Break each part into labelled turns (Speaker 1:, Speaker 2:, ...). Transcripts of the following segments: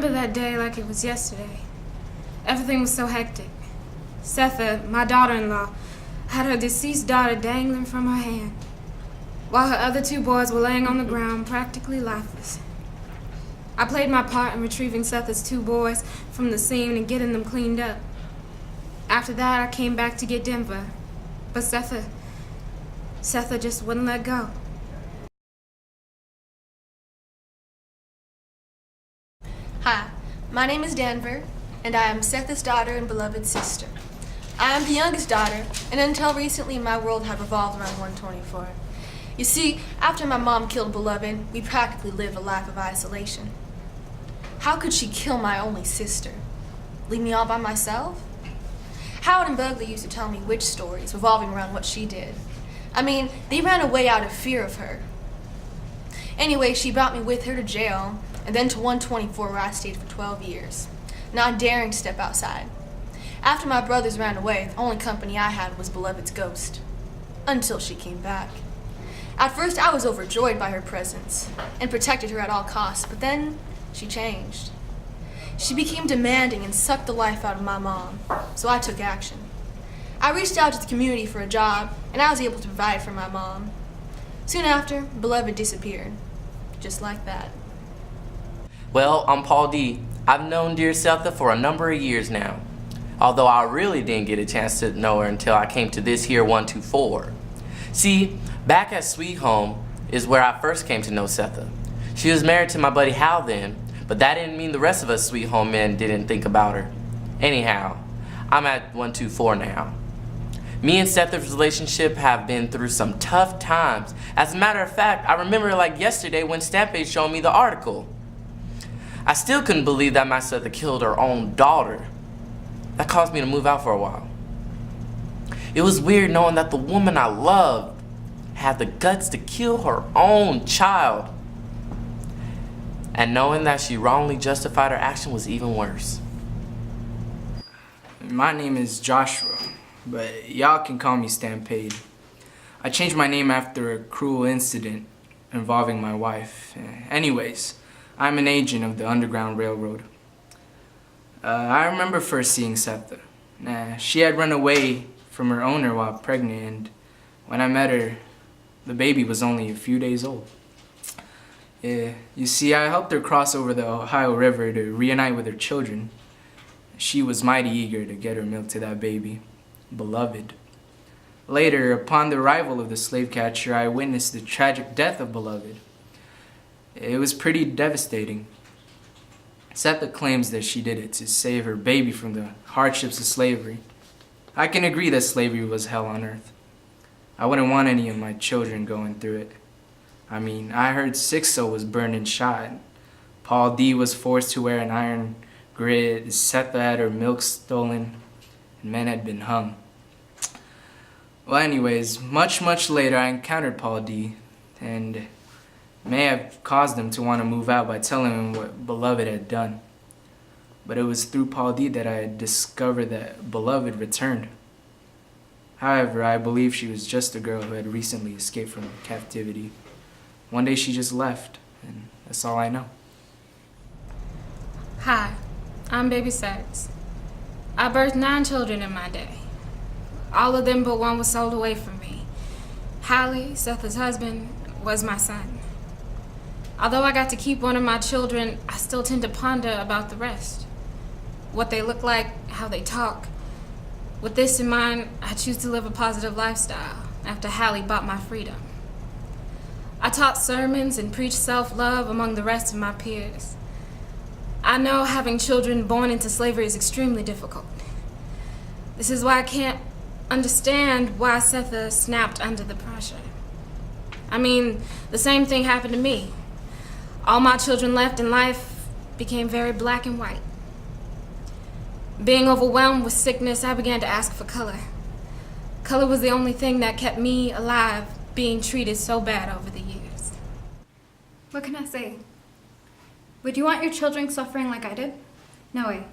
Speaker 1: remember that day like it was yesterday. Everything was so hectic. Sethe, my daughter-in-law, had her deceased daughter dangling from her hand, while her other two boys were laying on the ground practically lifeless. I played my part in retrieving Sethe's two boys from the scene and getting them cleaned up. After that, I came back to get Denver, but Sethe just wouldn't let go.
Speaker 2: Hi, my name is Denver, and I am Sethe's daughter and beloved sister. I am the youngest daughter, and until recently my world had revolved around 124. You see, after my mom killed Beloved, we practically lived a life of isolation. How could she kill my only sister? Leave me all by myself? Howard and Bugley used to tell me witch stories revolving around what she did. I mean, they ran away out of fear of her. Anyway, she brought me with her to jail, and then to 124 where I stayed for 12 years, not daring to step outside. After my brothers ran away, the only company I had was Beloved's ghost, until she came back. At first, I was overjoyed by her presence and protected her at all costs, but then she changed. She became demanding and sucked the life out of my mom, so I took action. I reached out to the community for a job, and I was able to provide for my mom. Soon after, Beloved disappeared, just like that.
Speaker 3: Well, I'm Paul D. I've known dear Sethe for a number of years now, although I really didn't get a chance to know her until I came to this here 124. See, back at Sweet Home is where I first came to know Sethe. She was married to my buddy Hal then, but that didn't mean the rest of us Sweet Home men didn't think about her. Anyhow, I'm at 124 now. Me and Sethe's relationship have been through some tough times. As a matter of fact, I remember like yesterday when Stampede showed me the article. I still couldn't believe that my Sethe killed her own daughter. That caused me to move out for a while. It was weird knowing that the woman I loved had the guts to kill her own child. And knowing that she wrongly justified her action was even worse.
Speaker 4: My name is Joshua, but y'all can call me Stampede. I changed my name after a cruel incident involving my wife. Anyways, I'm an agent of the Underground Railroad. I remember first seeing Sethe. She had run away from her owner while pregnant, and when I met her, the baby was only a few days old. You see, I helped her cross over the Ohio River to reunite with her children. She was mighty eager to get her milk to that baby, Beloved. Later, upon the arrival of the slave catcher, I witnessed the tragic death of Beloved. It was pretty devastating. Sethe claims that she did it to save her baby from the hardships of slavery. I can agree that slavery was hell on earth. I wouldn't want any of my children going through it. I mean, I heard Sixo was burned and shot. Paul D was forced to wear an iron grid. Sethe had her milk stolen, and men had been hung. Well, anyways, much later I encountered Paul D, and may have caused him to want to move out by telling him what Beloved had done. But it was through Paul D that I had discovered that Beloved returned. However, I believe she was just a girl who had recently escaped from captivity. One day she just left, and that's all I know.
Speaker 1: Hi, I'm Baby Sykes. I birthed 9 children in my day. All of them but one was sold away from me. Hallie, Sethe's husband, was my son. Although I got to keep one of my children, I still tend to ponder about the rest. What they look like, how they talk. With this in mind, I choose to live a positive lifestyle after Hallie bought my freedom. I taught sermons and preached self-love among the rest of my peers. I know having children born into slavery is extremely difficult. This is why I can't understand why Sethe snapped under the pressure. I mean, the same thing happened to me. All my children left and life became very black and white. Being overwhelmed with sickness, I began to ask for color. Color was the only thing that kept me alive, being treated so bad over the years.
Speaker 5: What can I say? Would you want your children suffering like I did? No way.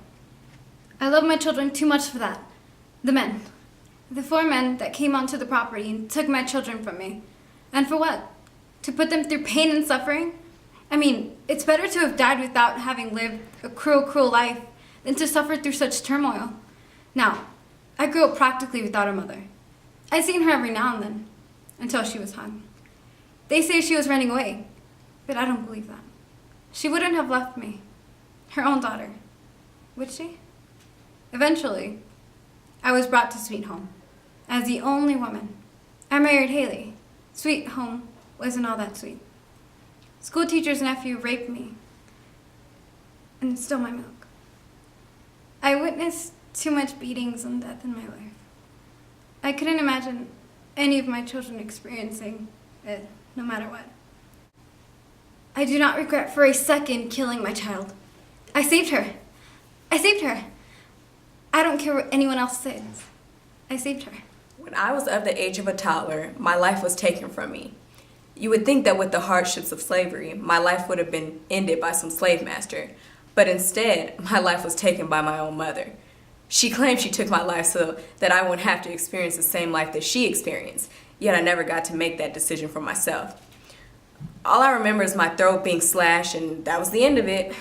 Speaker 5: I love my children too much for that. The men. The 4 men that came onto the property and took my children from me. And for what? To put them through pain and suffering? I mean, it's better to have died without having lived a cruel, cruel life than to suffer through such turmoil. Now, I grew up practically without a mother. I seen her every now and then, until she was hung. They say she was running away, but I don't believe that. She wouldn't have left me, her own daughter, would she? Eventually, I was brought to Sweet Home as the only woman. I married Haley. Sweet Home wasn't all that sweet. School teacher's nephew raped me and stole my milk. I witnessed too much beatings and death in my life. I couldn't imagine any of my children experiencing it, no matter what. I do not regret for a second killing my child. I saved her. I saved her. I don't care what anyone else says. I saved her.
Speaker 6: When I was of the age of a toddler, my life was taken from me. You would think that with the hardships of slavery, my life would have been ended by some slave master. But instead, my life was taken by my own mother. She claimed she took my life so that I wouldn't have to experience the same life that she experienced, yet I never got to make that decision for myself. All I remember is my throat being slashed, and that was the end of it.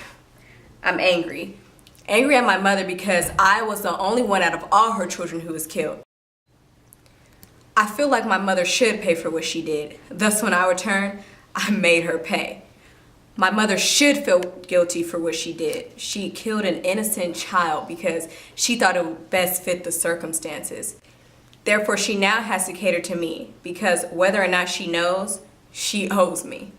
Speaker 6: I'm angry. Angry at my mother because I was the only one out of all her children who was killed. I feel like my mother should pay for what she did. Thus, when I return, I made her pay. My mother should feel guilty for what she did. She killed an innocent child because she thought it would best fit the circumstances. Therefore, she now has to cater to me because whether or not she knows, she owes me.